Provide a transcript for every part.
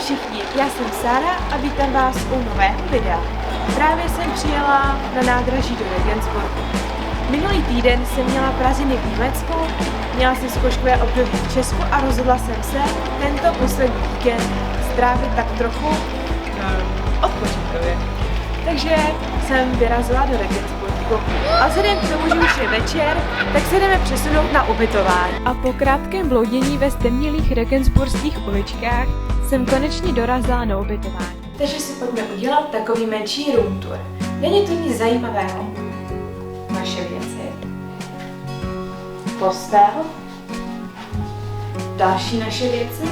všichni, já jsem Sára a vítám vás u nového videa. Právě jsem přijela na nádraží do Regensburgu. Minulý týden jsem měla prázdniny v Německu, měla jsem zkouškové období v Česku a rozhodla jsem se tento poslední víkend strávit tak trochu odpočinkově. Takže jsem vyrazila do Regensburgu. A vzhledem k tomu, že už je večer, tak se jdeme přesunout na ubytování. A po krátkém bloudění ve stemnělých regensburských uličkách jsem konečně dorazila na ubytování. Takže si pojďme udělat takový menší room tour. Není to nic zajímavého. Naše věci. Postel. Další naše věci.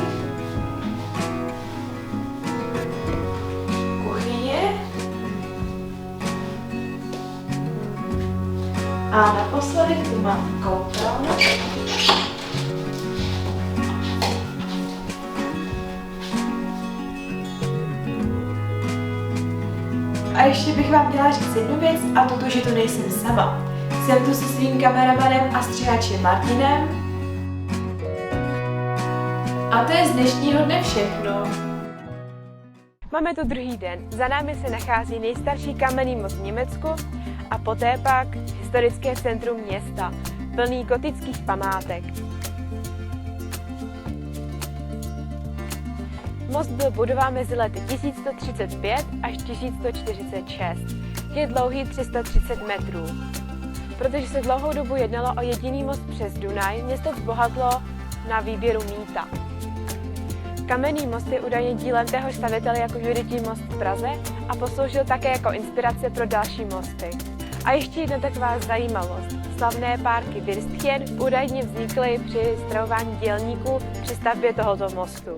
Kuchyně. A naposledy tu mám koupelnu. A ještě bych vám měla říct jednu věc, a to, že tu nejsem sama. Jsem tu se svým kameramanem a střihačem Martinem. A to je z dnešního dne všechno. Máme tu druhý den. Za námi se nachází nejstarší kamenný most v Německu a poté pak historické centrum města, plný gotických památek. Most byl budován mezi lety 1135 až 1146. Je dlouhý 330 metrů. Protože se dlouhou dobu jednalo o jediný most přes Dunaj, město zbohatlo na výběru mýta. Kamenný most je údajně dílem téhož stavitele jako Judití most v Praze a posloužil také jako inspirace pro další mosty. A ještě jedna taková zajímavost. Slavné párky Würstchen údajně vznikly při stravování dělníků při stavbě tohoto mostu.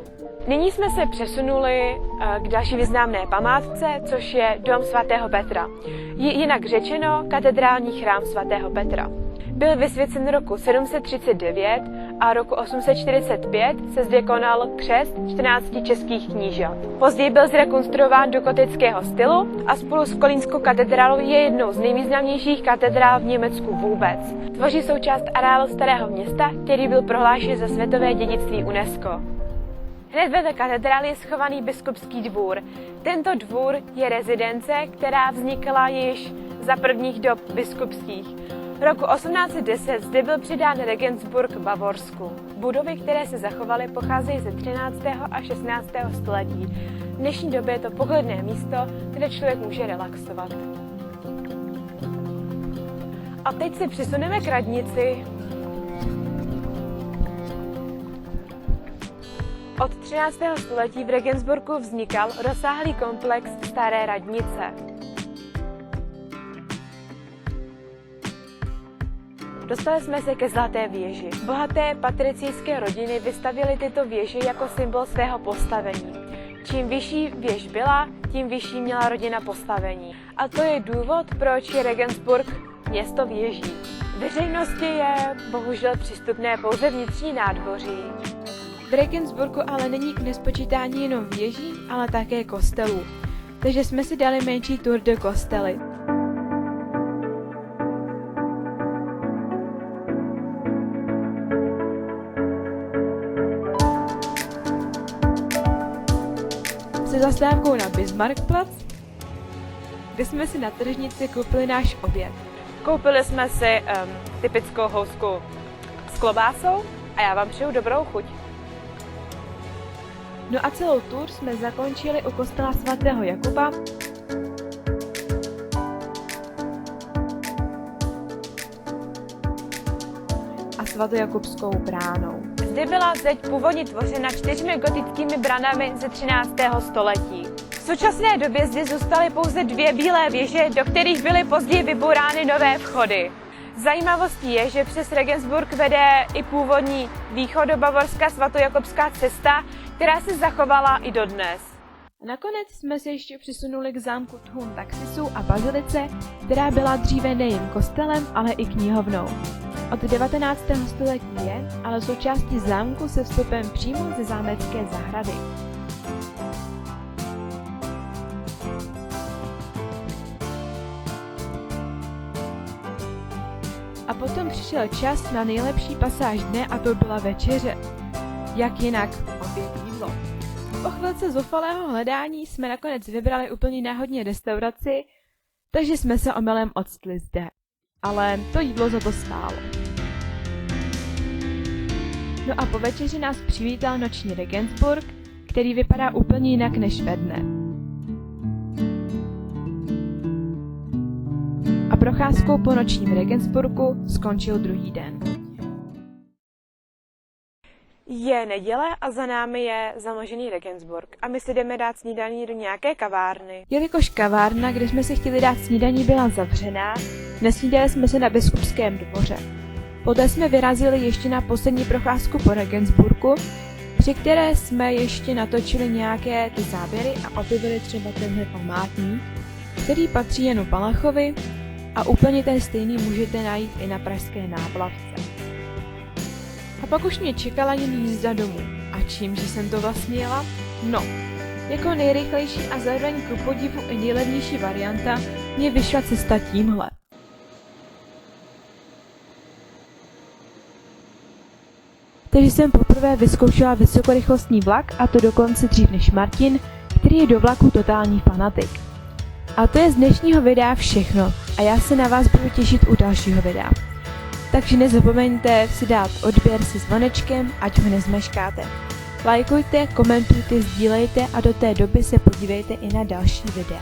Nyní jsme se přesunuli k další významné památce, což je Dom svatého Petra. Jinak řečeno katedrální chrám svatého Petra. Byl vysvěcen roku 739 a roku 845 se zde konal křest 14 českých knížat. Později byl zrekonstruován do gotického stylu a spolu s Kolínskou katedrálou je jednou z nejvýznamnějších katedrál v Německu vůbec. Tvoří součást areálu Starého města, který byl prohlášen za světové dědictví UNESCO. Hned vedle katedrály je schovaný biskupský dvůr. Tento dvůr je rezidence, která vznikla již za prvních dob biskupských. Roku 1810 zde byl přidán Regensburg Bavorsku. Budovy, které se zachovaly, pocházejí ze 13. a 16. století. V dnešní době je to pohodlné místo, kde člověk může relaxovat. A teď se přesuneme k radnici. Od 13. století v Regensburgu vznikal rozsáhlý komplex staré radnice. Dostali jsme se ke Zlaté věži. Bohaté patricijské rodiny vystavěly tyto věže jako symbol svého postavení. Čím vyšší věž byla, tím vyšší měla rodina postavení. A to je důvod, proč je Regensburg město věží. Veřejnosti je bohužel přístupné pouze vnitřní nádvoří. V Regensburgu ale není k nespočítání jenom věží, ale také kostelů. Takže jsme si dali menší tour do kostely. Se zastávkou na Bismarckplatz, kde jsme si na tržnici koupili náš oběd. Koupili jsme si typickou housku s klobásou a já vám přeju dobrou chuť. No a celou tour jsme zakončili u kostela svatého Jakuba a svatojakubskou bránou. Zde byla zeď původně tvořena 4 gotickými branami ze 13. století. V současné době zde zůstaly pouze 2 bílé věže, do kterých byly později vybourány nové vchody. Zajímavostí je, že přes Regensburg vede i původní východobavorská svatojakubská cesta, která se zachovala i dodnes. Nakonec jsme se ještě přisunuli k zámku Thun Taxisů a bazilice, která byla dříve nejen kostelem, ale i knihovnou. Od 19. století je ale součástí zámku se vstupem přímo ze zámecké zahrady. A potom přišel čas na nejlepší pasáž dne a to byla večeře. Jak jinak oběd jídlo. Po chvilce zoufalého hledání jsme nakonec vybrali úplně náhodně restauraci, takže jsme se omylem octli zde. Ale to jídlo za to stálo. No a po večeři nás přivítal noční Regensburg, který vypadá úplně jinak než ve dne. A procházkou po nočním Regensburgu skončil druhý den. Je neděle a za námi je zamlžený Regensburg a my si jdeme dát snídaní do nějaké kavárny. Jelikož kavárna, kde jsme si chtěli dát snídaní, byla zavřená, nesnídali jsme se na Biskupském dvoře. Poté jsme vyrazili ještě na poslední procházku po Regensburgu, při které jsme ještě natočili nějaké ty záběry a objevili třeba tenhle památník, který patří Janu Palachovi a úplně ten stejný můžete najít i na pražské Náplavce. A pak už mě čekala jen jízda domů. A čímže jsem to vlastně jela? No, jako nejrychlejší a zároveň ku podivu i nejlevnější varianta mě vyšla cesta tímhle. Takže jsem poprvé vyzkoušela vysokorychlostní vlak, a to dokonce dřív než Martin, který je do vlaku totální fanatik. A to je z dnešního videa všechno a já se na vás budu těšit u dalšího videa. Takže nezapomeňte si dát odběr se zvonečkem, ať ho nezmeškáte. Lajkujte, komentujte, sdílejte a do té doby se podívejte i na další videa.